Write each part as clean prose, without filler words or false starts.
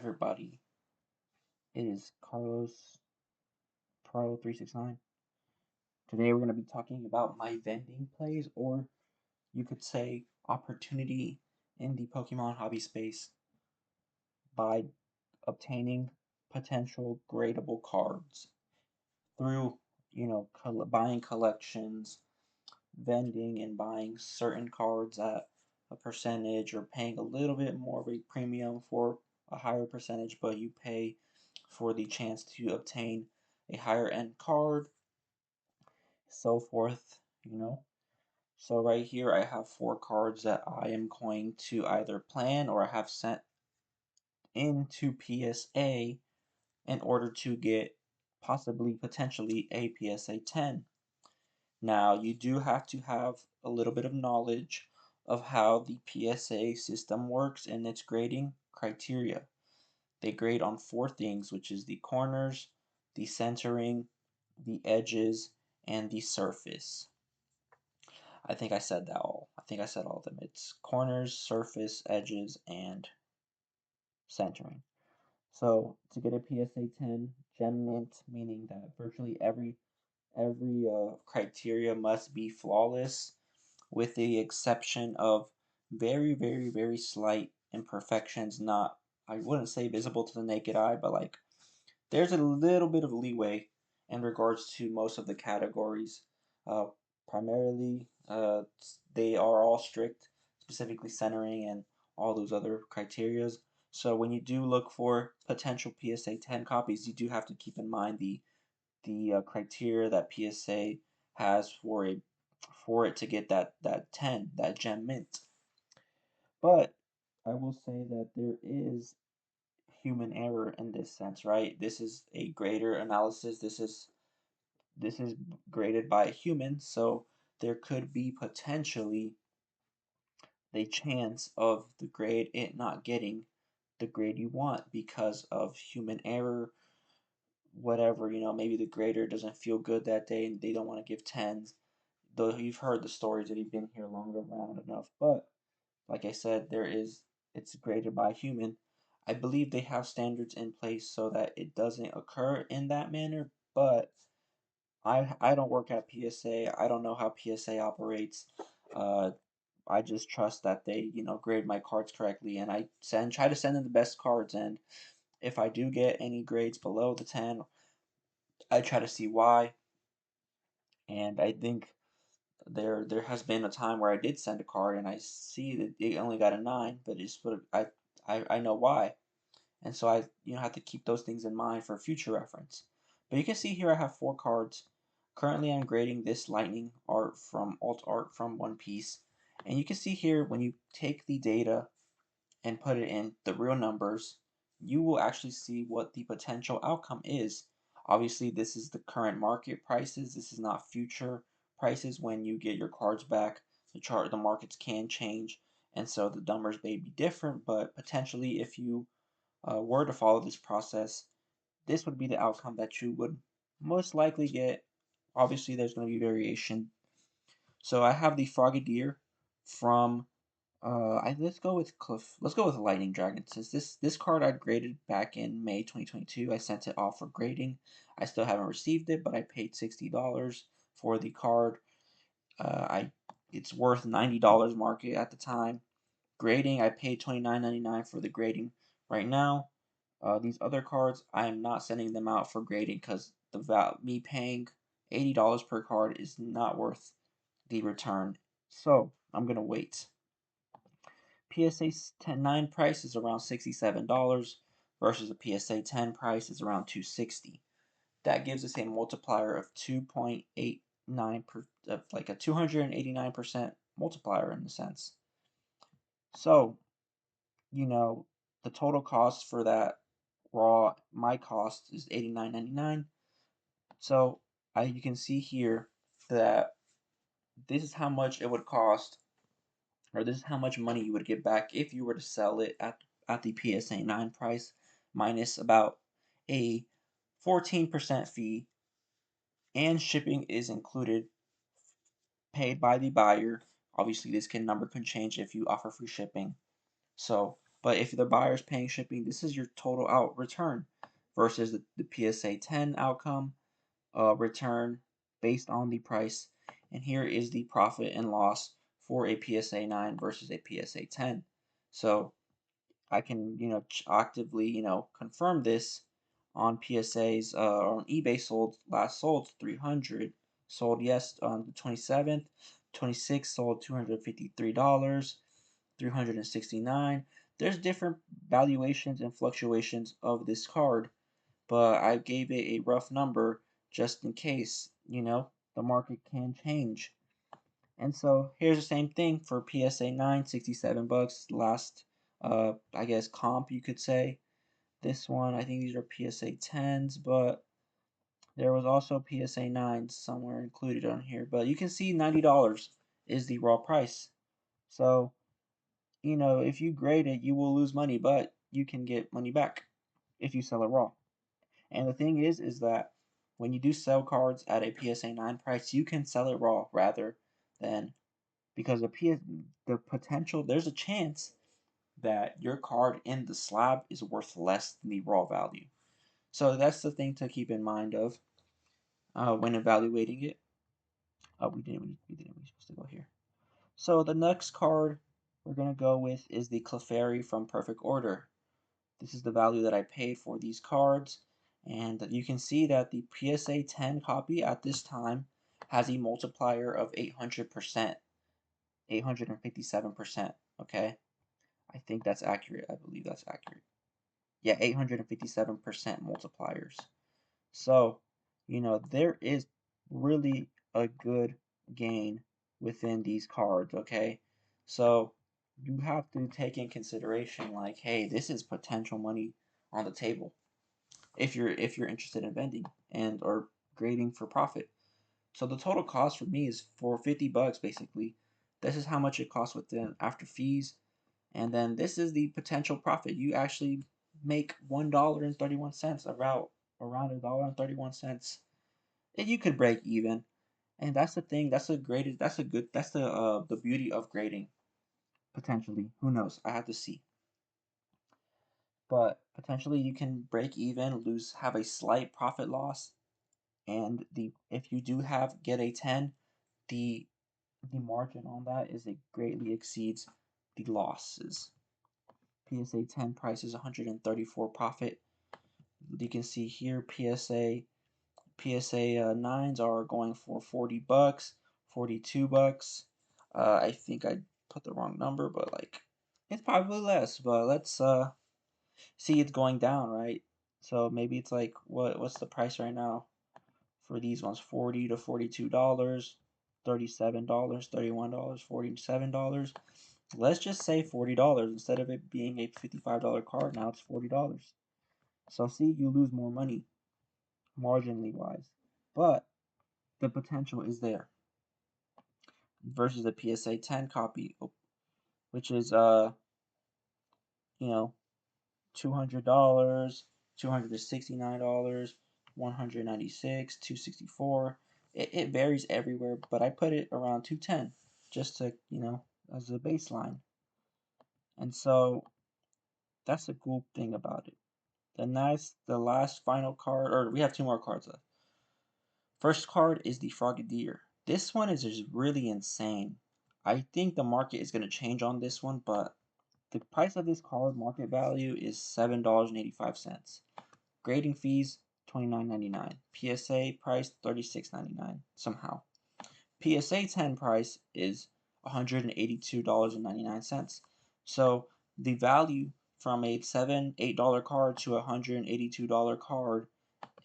everybody? It is Carlos Pro 369. Today we're going to be talking about my vending plays, or you could say opportunity in the Pokemon hobby space by obtaining potential gradable cards through, buying collections, vending and buying certain cards at a percentage or paying a little bit more of a premium for a higher percentage, but you pay for the chance to obtain a higher end card, so forth. So right here I have four cards that I am going to either plan or I have sent into PSA in order to get possibly potentially a PSA 10. Now, you do have to have a little bit of knowledge of how the PSA system works and its grading criteria. They grade on four things, which is the corners, the centering, the edges, and the surface. I think I said that all. I think I said all of them. It's corners, surface, edges, and centering. So to get a PSA 10 gem mint, meaning that virtually every criteria must be flawless, with the exception of very, very, very slight imperfections, not, I wouldn't say visible to the naked eye, but like there's a little bit of leeway in regards to most of the categories. Uh, Primarily, they are all strict, specifically centering and all those other criterias. So when you do look for potential PSA 10 copies, you do have to keep in mind the criteria that PSA has for it to get that 10, that gem mint. But I will say that there is human error in this sense, right? This is a grader analysis. This is graded by a human, so there could be potentially the chance of the grade it not getting the grade you want because of human error, whatever, maybe the grader doesn't feel good that day and they don't want to give tens. Though you've heard the stories if you've been here longer around enough. But like I said, it's graded by a human. I believe they have standards in place so that it doesn't occur in that manner, but I don't work at PSA. I don't know how PSA operates. Uh, I just trust that they, grade my cards correctly, and I try to send in the best cards. And if I do get any grades below the 10, I try to see why. And I think there has been a time where I did send a card and I see that it only got a 9, but it's what I know why. And so I have to keep those things in mind for future reference. But you can see here I have four cards. Currently I'm grading this lightning art from alt art from One Piece. And you can see here when you take the data and put it in the real numbers, you will actually see what the potential outcome is. Obviously, this is the current market prices. This is not future prices. When you get your cards back, the markets can change, and so the numbers may be different. But potentially, if you were to follow this process, this would be the outcome that you would most likely get. Obviously, there's going to be variation. So I have the Frogadier from let's go with Let's go with Lightning Dragon, since this card I graded back in May 2022. I sent it off for grading. I still haven't received it, but I paid $60 for the card. I It's worth $90 market at the time. Grading, I paid $29.99 for the grading. Right now, these other cards, I am not sending them out for grading because me paying $80 per card is not worth the return. So I'm gonna wait. PSA 9 price is around $67 versus a PSA 10 price is around $260. That gives us a multiplier of 2.89 of like a 289% multiplier in a sense. So, the total cost for that my cost is $89.99. So, you can see here that this is how much it would cost, or this is how much money you would get back if you were to sell it at the PSA 9 price, minus about a 14% fee, and shipping is included, paid by the buyer. Obviously, this number can change if you offer free shipping. So, But if the buyer's paying shipping, this is your total out return versus the PSA 10 outcome return based on the price. And here is the profit and loss for a PSA 9 versus a PSA 10. So I can, actively, confirm this on PSAs on eBay sold 300, sold yes on the 27th, 26 sold $253, 369. There's different valuations and fluctuations of this card, but I gave it a rough number just in case, the market can change. And so here's the same thing for PSA 9, 67 bucks. Last, I guess, comp you could say. This one, I think these are PSA 10s, but there was also PSA 9s somewhere included on here. But you can see $90 is the raw price. So, if you grade it, you will lose money, but you can get money back if you sell it raw. And the thing is that when you do sell cards at a PSA 9 price, you can sell it raw rather than because the potential there's a chance that your card in the slab is worth less than the raw value. So that's the thing to keep in mind of when evaluating it. Oh, we didn't. We're supposed to go here. So the next card we're gonna go with is the Clefairy from Perfect Order. This is the value that I paid for these cards, and you can see that the PSA 10 copy at this time has a multiplier of 800%. 857%. Okay, I think that's accurate. I believe that's accurate. Yeah, 857% multipliers. So, there is really a good gain within these cards. Okay, so you have to take in consideration like, hey, this is potential money on the table if you're interested in vending and or grading for profit. So the total cost for me is for 50 bucks basically. This is how much it costs within after fees, and then this is the potential profit. You actually make $1.31 around $1.31, and you could break even. And that's the thing. That's the beauty of grading potentially. Who knows? I have to see. But potentially you can break even, have a slight profit loss, and the if you do get a 10, the the margin on that is it greatly exceeds the losses. PSA 10 price is 134 profit. You can see here PSA 9s are going for 40 bucks, 42 bucks. I think I put the wrong number, but like it's probably less, but let's see it's going down, right? So maybe it's like what's the price right now for these ones? 40 to $42, $37, $31, $47. Let's just say $40 instead of it being a $55 card. Now it's $40. So see, you lose more money marginally wise, but the potential is there versus a PSA 10 copy, which is you know $200, $269, 196, 264. It varies everywhere, but I put it around 210 just to as a baseline. And so that's a cool thing about it. The last final card, or we have two more cards left. First card is the Frogadier. This one is just really insane. I think the market is going to change on this one, but the price of this card market value is $7.85. Grading fees $29.99. PSA price $36.99 somehow. PSA 10 price is $182.99. So the value from a $8 card to a $182 card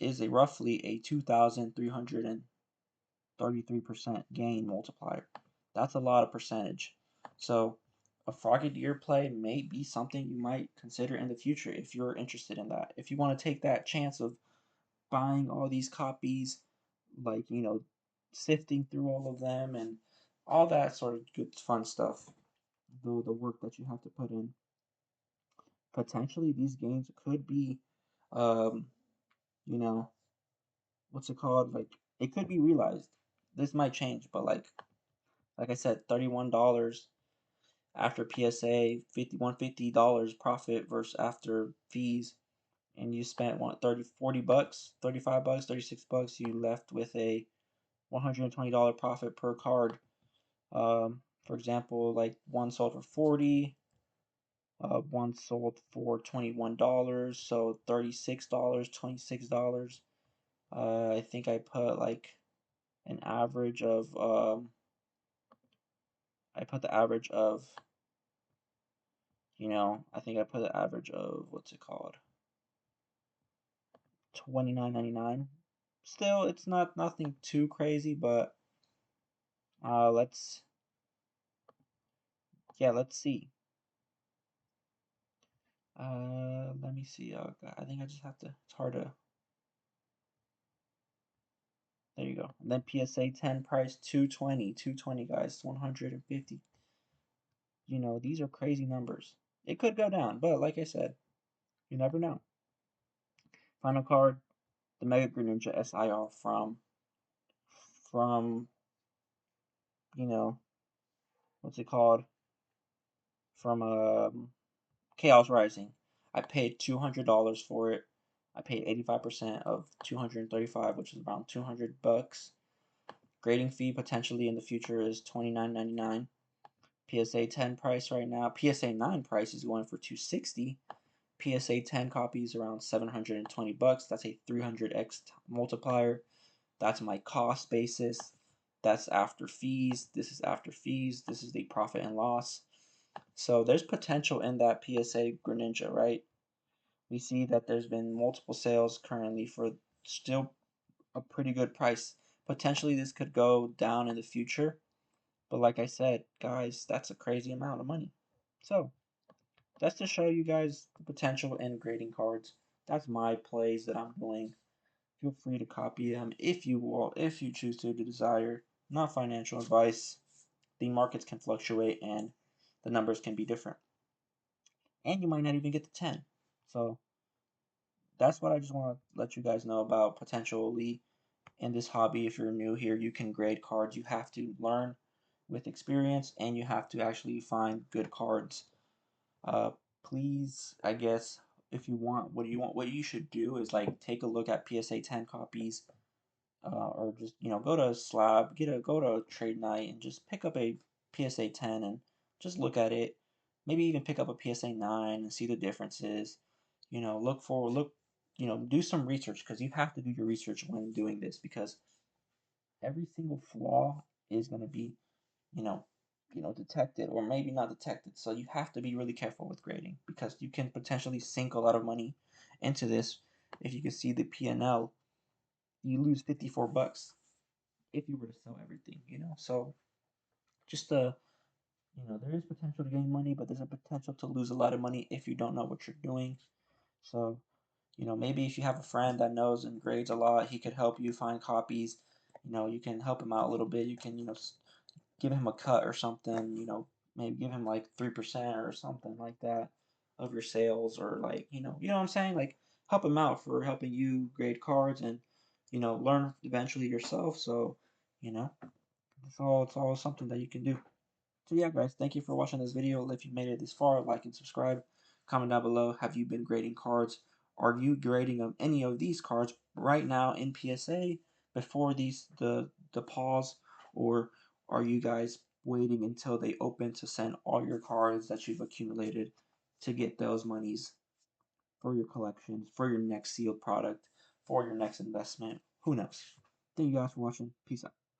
is roughly a 2,333% gain multiplier. That's a lot of percentage. So a Frogadier play may be something you might consider in the future if you're interested in that. If you want to take that chance of buying all these copies, like, sifting through all of them and all that sort of good fun stuff, the work that you have to put in. Potentially these games could be, um, you know, what's it called? Like it could be realized. This might change, but like I said, $31 after PSA, $150 profit versus after fees, and you spent what, 30, 40 bucks, 35 bucks, 36 bucks, you left with a $120 profit per card. For example, like one sold for 40, one sold for $21, so $36, $26. I think I put like an average of I put the average of I think I put the average of what's it called, $29.99. Still, it's not nothing too crazy, but let's let's see. Let me see. Oh God, I think I just have to. It's hard to. There you go. And then PSA 10 price 220 guys, 150. These are crazy numbers. It could go down, but like I said, you never know. Final card, the Mega Greninja SIR from what's it called? From Chaos Rising. I paid $200 for it. I paid 85% of 235, which is around 200 bucks. Grading fee potentially in the future is $29.99. PSA 10 price right now. PSA 9 price is going for $260. PSA 10 copies around 720 bucks. That's a 300x multiplier. That's my cost basis. That's after fees. This is after fees. This is the profit and loss. So there's potential in that PSA Greninja, right? We see that there's been multiple sales currently for still a pretty good price. Potentially this could go down in the future, but like I said, guys, that's a crazy amount of money. So that's to show you guys the potential in grading cards. That's my plays that I'm doing. Feel free to copy them if you will, if you choose to desire. Not financial advice. The markets can fluctuate and the numbers can be different. And you might not even get to 10. So that's what I just want to let you guys know about potentially in this hobby. If you're new here, you can grade cards. You have to learn with experience and you have to actually find good cards. Please, I guess, if you want, what you should do is like take a look at PSA 10 copies, or just go to Slab, go to Trade Night and just pick up a PSA 10 and just look at it. Maybe even pick up a PSA 9 and see the differences. Do some research because you have to do your research when doing this because every single flaw is going to be you know detected or maybe not detected. So you have to be really careful with grading because you can potentially sink a lot of money into this. If you can see the P&L, you lose 54 bucks if you were to sell everything. So just there is potential to gain money, but there's a potential to lose a lot of money if you don't know what you're doing. So maybe if you have a friend that knows and grades a lot, he could help you find copies. You can help him out a little bit. You can give him a cut or something. Maybe give him like 3% or something like that of your sales, or like what I'm saying, like help him out for helping you grade cards and learn eventually yourself. So you know it's all something that you can do. So yeah, guys, thank you for watching this video. If you made it this far, like and subscribe. Comment down below. Have you been grading cards? Are you grading any of these cards right now in PSA before the pause, or are you guys waiting until they open to send all your cards that you've accumulated to get those monies for your collections, for your next sealed product, for your next investment? Who knows? Thank you guys for watching. Peace out.